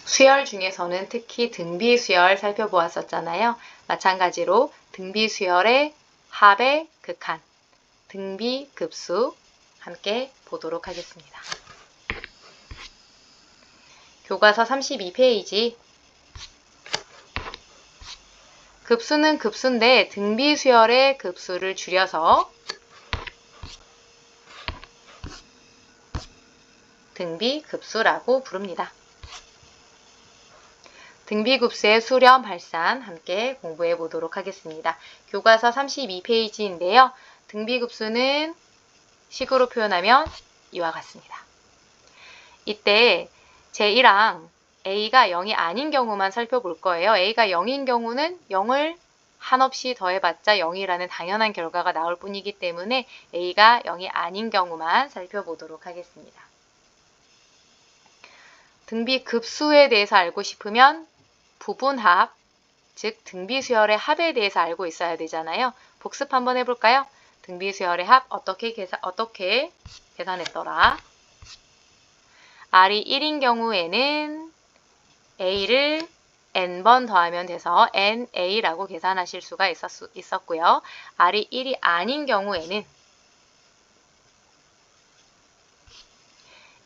수열 중에서는 특히 등비수열 살펴보았었잖아요. 마찬가지로 등비수열의 합의 극한, 등비급수 함께 보도록 하겠습니다. 교과서 32페이지. 급수는 급수인데 등비수열의 급수를 줄여서 등비급수라고 부릅니다. 등비급수의 수렴, 발산 함께 공부해 보도록 하겠습니다. 교과서 32페이지인데요. 등비급수는 식으로 표현하면 이와 같습니다. 이때 제1항 a가 0이 아닌 경우만 살펴볼 거예요. a가 0인 경우는 0을 한없이 더해봤자 0이라는 당연한 결과가 나올 뿐이기 때문에 a가 0이 아닌 경우만 살펴보도록 하겠습니다. 등비급수에 대해서 알고 싶으면 부분합, 즉 등비수열의 합에 대해서 알고 있어야 되잖아요. 복습 한번 해볼까요? 등비수열의 합 어떻게 계산했더라? R이 1인 경우에는 A를 n번 더하면 돼서 NA라고 계산하실 수가 있었고요. R이 1이 아닌 경우에는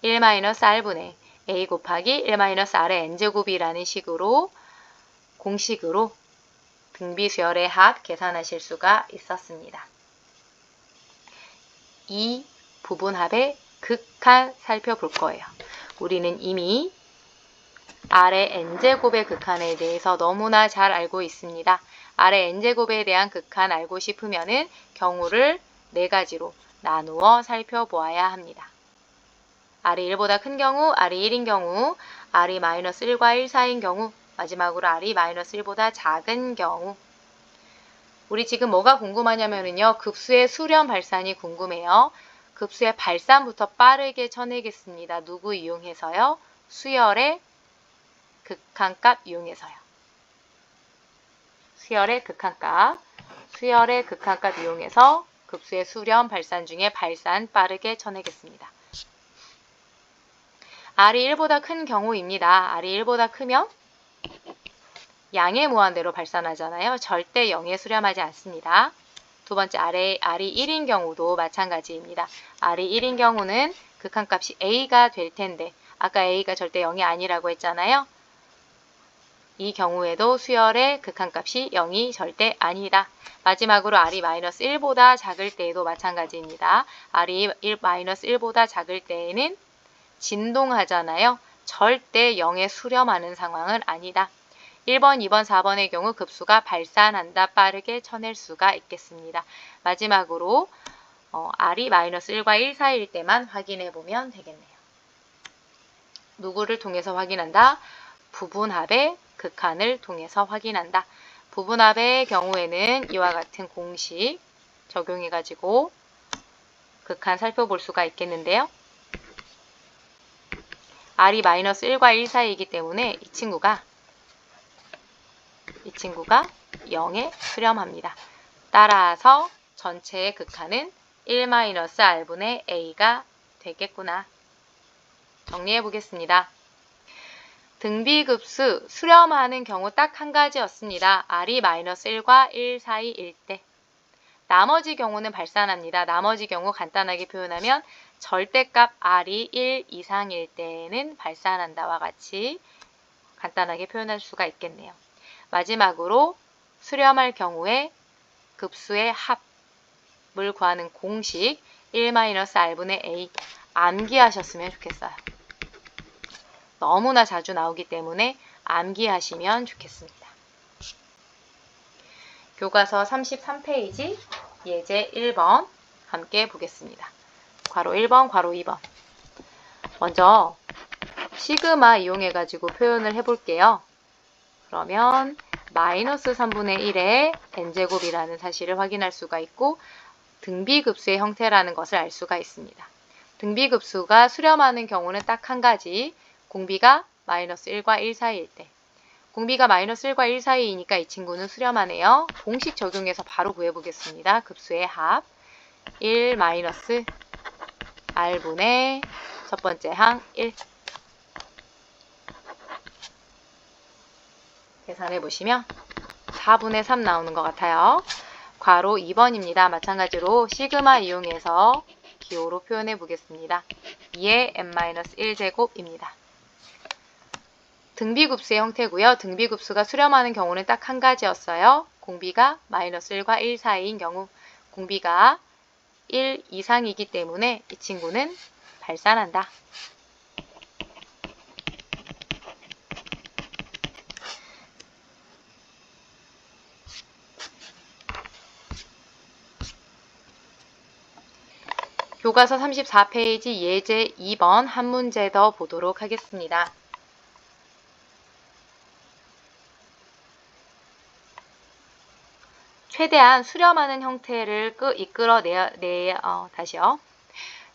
1-R분의 A 곱하기 1-R의 n제곱이라는 식으로 공식으로 등비수열의 합 계산하실 수가 있었습니다. 이 부분합의 극한 살펴볼 거예요. 우리는 이미 R의 n제곱의 극한에 대해서 너무나 잘 알고 있습니다. R의 n제곱에 대한 극한 알고 싶으면은 경우를 4가지로 나누어 살펴보아야 합니다. R이 1보다 큰 경우, R이 1인 경우, R이 -1과 1 사이인 경우, 마지막으로 R이 -1보다 작은 경우. 우리 지금 뭐가 궁금하냐면요. 급수의 수렴 발산이 궁금해요. 급수의 발산부터 빠르게 쳐내겠습니다. 누구 이용해서요? 수열의 극한값 이용해서요. 수열의 극한값 이용해서 급수의 수렴 발산 중에 발산 빠르게 쳐내겠습니다. R이 1보다 큰 경우입니다. R이 1보다 크면 양의 무한대로 발산하잖아요. 절대 0에 수렴하지 않습니다. 두 번째 R이 1인 경우도 마찬가지입니다. R이 1인 경우는 극한값이 A가 될 텐데 아까 A가 절대 0이 아니라고 했잖아요. 이 경우에도 수열의 극한값이 0이 절대 아니다. 마지막으로 R이 -1보다 작을 때에도 마찬가지입니다. R이 -1보다 작을 때에는 진동하잖아요. 절대 0에 수렴하는 상황은 아니다. 1번, 2번, 4번의 경우 급수가 발산한다. 빠르게 쳐낼 수가 있겠습니다. 마지막으로 R이 -1과 1 사이일 때만 확인해 보면 되겠네요. 누구를 통해서 확인한다? 부분합의 극한을 통해서 확인한다. 부분합의 경우에는 이와 같은 공식 적용해가지고 극한 살펴볼 수가 있겠는데요. R이 -1과 1 사이이기 때문에 이 친구가 0에 수렴합니다. 따라서 전체의 극한은 1-R분의 A가 되겠구나. 정리해 보겠습니다. 등비급수 수렴하는 경우 딱 한 가지였습니다. R이 -1과 1 사이일 때. 나머지 경우는 발산합니다. 나머지 경우 간단하게 표현하면 절대값 R이 1 이상일 때는 발산한다와 같이 간단하게 표현할 수가 있겠네요. 마지막으로 수렴할 경우에 급수의 합을 구하는 공식 1-R분의 A 암기하셨으면 좋겠어요. 너무나 자주 나오기 때문에 암기하시면 좋겠습니다. 교과서 33페이지 예제 1번 함께 보겠습니다. 괄호 1번, 괄호 2번. 먼저 시그마 이용해가지고 표현을 해볼게요. 그러면 -3분의 1의 n제곱이라는 사실을 확인할 수가 있고 등비급수의 형태라는 것을 알 수가 있습니다. 등비급수가 수렴하는 경우는 딱 한 가지, 공비가 -1과 1 사이일 때. 공비가 -1과 1 사이이니까 이 친구는 수렴하네요. 공식 적용해서 바로 구해보겠습니다. 급수의 합 1-R분의 첫 번째 항 1. 계산해 보시면 4분의 3 나오는 것 같아요. 괄호 2번입니다. 마찬가지로 시그마 이용해서 기호로 표현해 보겠습니다. 2의 n-1제곱입니다. 등비급수의 형태고요. 등비급수가 수렴하는 경우는 딱 한 가지였어요. 공비가 -1과 1 사이인 경우, 공비가 1 이상이기 때문에 이 친구는 발산한다. 교과서 34페이지 예제 2번 한 문제 더 보도록 하겠습니다. 최대한 수렴하는 형태를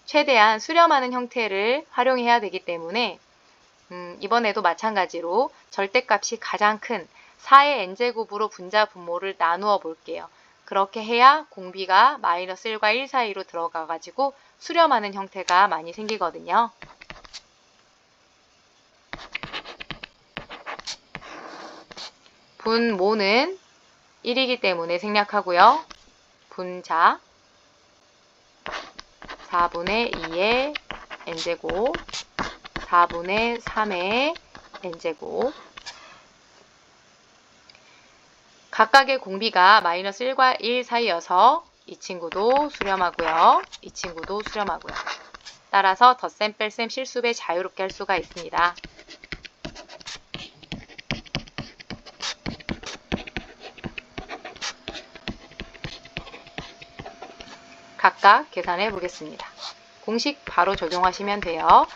최대한 수렴하는 형태를 활용해야 되기 때문에 이번에도 마찬가지로 절대값이 가장 큰 4의 n제곱으로 분자 분모를 나누어 볼게요. 그렇게 해야 공비가 -1과 1 사이로 들어가가지고 수렴하는 형태가 많이 생기거든요. 분모는 1이기 때문에 생략하고요. 분자 4분의 2의 n제곱 4분의 3의 n제곱 각각의 공비가 -1과 1 사이여서 이 친구도 수렴하고요. 이 친구도 수렴하고요. 따라서 덧셈 뺄셈 실수배 자유롭게 할 수가 있습니다. 각각 계산해 보겠습니다. 공식 바로 적용하시면 돼요.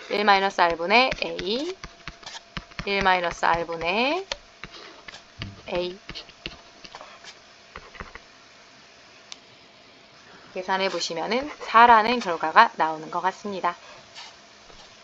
1-r분의 a 1-r분의 a 계산해 보시면은 4라는 결과가 나오는 것 같습니다.